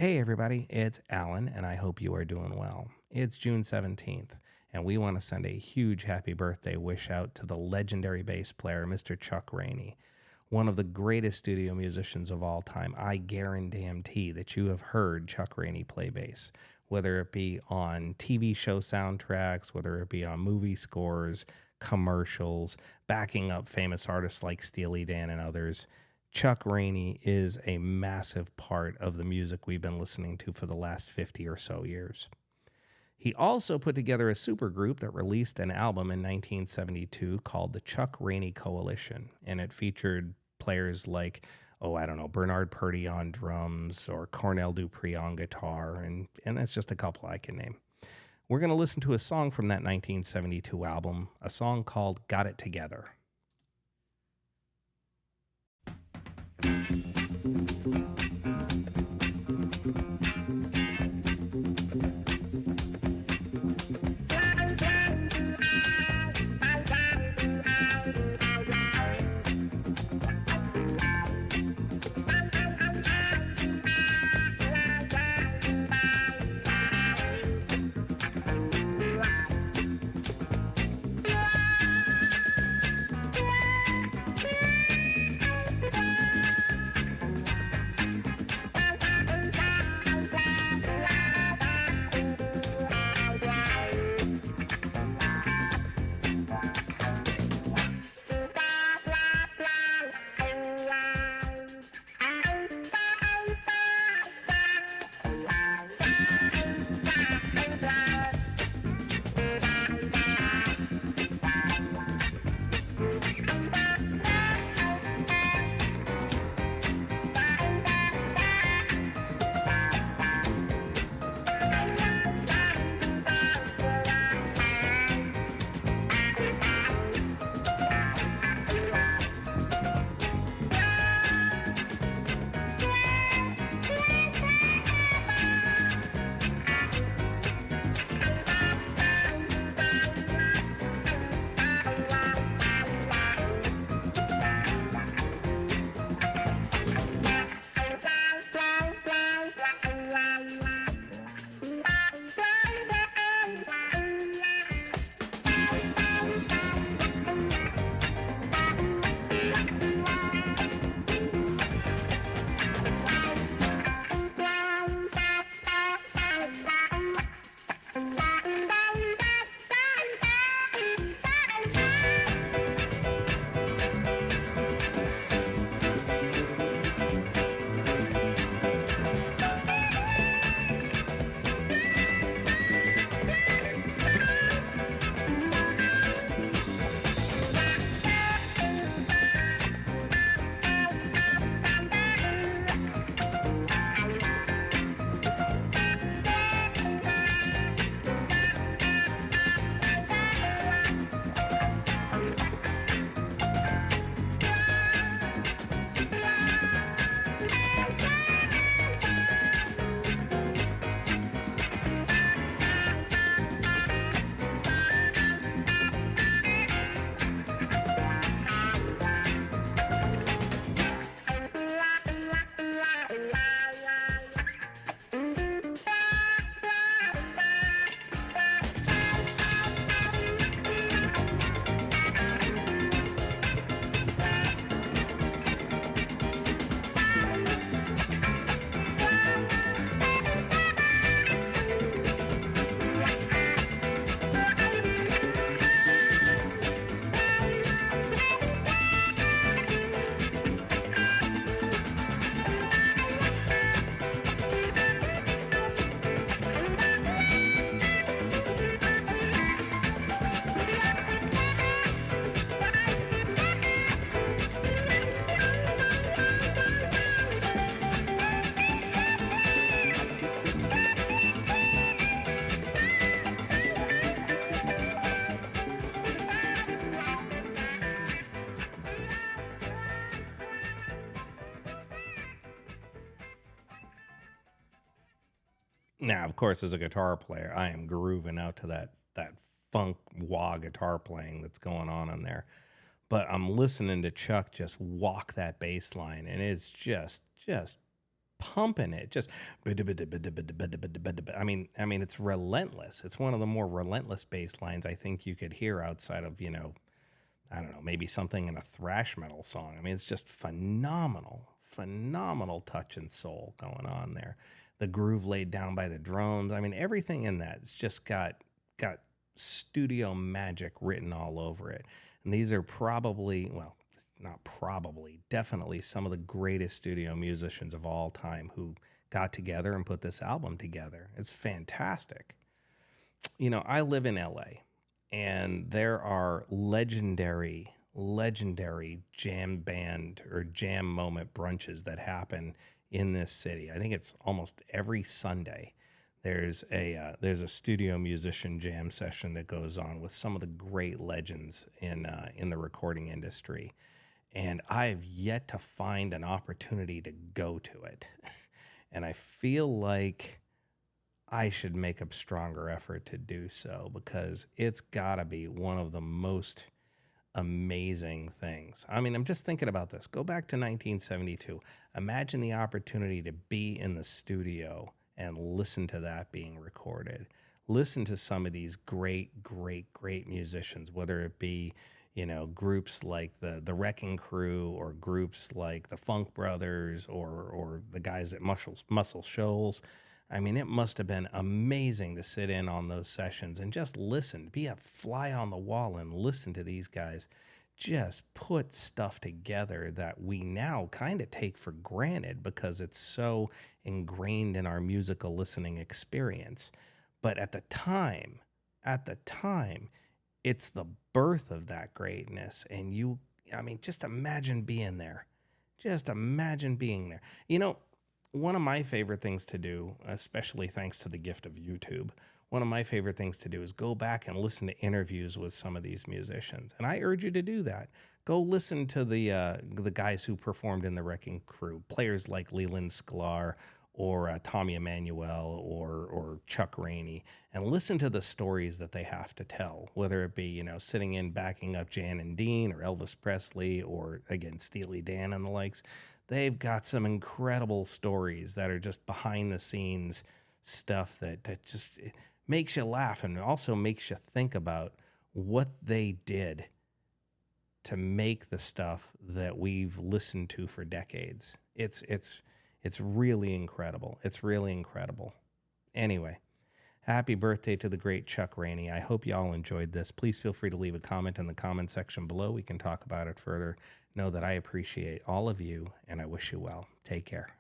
Hey, everybody, it's Alan, and I hope you are doing well. It's June 17th, and we want to send a huge happy birthday wish out to the legendary bass player, Mr. Chuck Rainey, one of the greatest studio musicians of all time. I guarantee that you have heard Chuck Rainey play bass, whether it be on TV show soundtracks, whether it be on movie scores, commercials, backing up famous artists like Steely Dan and others. Chuck Rainey is a massive part of the music we've been listening to for the last 50 or so years. He also put together a supergroup that released an album in 1972 called the Chuck Rainey Coalition, and it featured players like, Bernard Purdie on drums or Cornell Dupree on guitar, and that's just a couple I can name. We're going to listen to a song from that 1972 album, a song called Got It Together. Now, of course, as a guitar player, I am grooving out to that funk wah guitar playing that's going on in there. But I'm listening to Chuck just walk that bass line, and it's just pumping it, just I mean it's relentless. It's one of the more relentless bass lines I think you could hear outside of, I don't know, maybe something in a thrash metal song. I mean, it's just phenomenal touch and soul going on there. The groove laid down by the drums. I mean, everything in that has just got studio magic written all over it. And these are probably, well, not probably, definitely some of the greatest studio musicians of all time who got together and put this album together. It's fantastic. I live in LA, and there are legendary jam band or jam moment brunches that happen in this city. I think it's almost every Sunday. There's a studio musician jam session that goes on with some of the great legends in the recording industry, and I've yet to find an opportunity to go to it. And I feel like I should make a stronger effort to do so, because it's got to be one of the most amazing things. I mean, I'm just thinking about this. Go back to 1972. Imagine the opportunity to be in the studio and listen to that being recorded. Listen to some of these great musicians, whether it be, groups like the Wrecking Crew, or groups like the Funk Brothers, or the guys at Muscle Shoals. I mean, it must have been amazing to sit in on those sessions and just listen, be a fly on the wall and listen to these guys just put stuff together that we now kind of take for granted because it's so ingrained in our musical listening experience. But at the time, it's the birth of that greatness. And just imagine being there. Just imagine being there. One of my favorite things to do, especially thanks to the gift of YouTube, one of my favorite things to do is go back and listen to interviews with some of these musicians. And I urge you to do that. Go listen to the guys who performed in the Wrecking Crew, players like Leland Sklar, or Tommy Emmanuel, or Chuck Rainey, and listen to the stories that they have to tell, whether it be, sitting in backing up Jan and Dean, or Elvis Presley, or again, Steely Dan and the likes. They've got some incredible stories that are just behind the scenes stuff that just makes you laugh, and also makes you think about what they did to make the stuff that we've listened to for decades. It's really incredible. It's really incredible. Anyway, happy birthday to the great Chuck Rainey. I hope y'all enjoyed this. Please feel free to leave a comment in the comment section below. We can talk about it further. Know that I appreciate all of you, and I wish you well. Take care.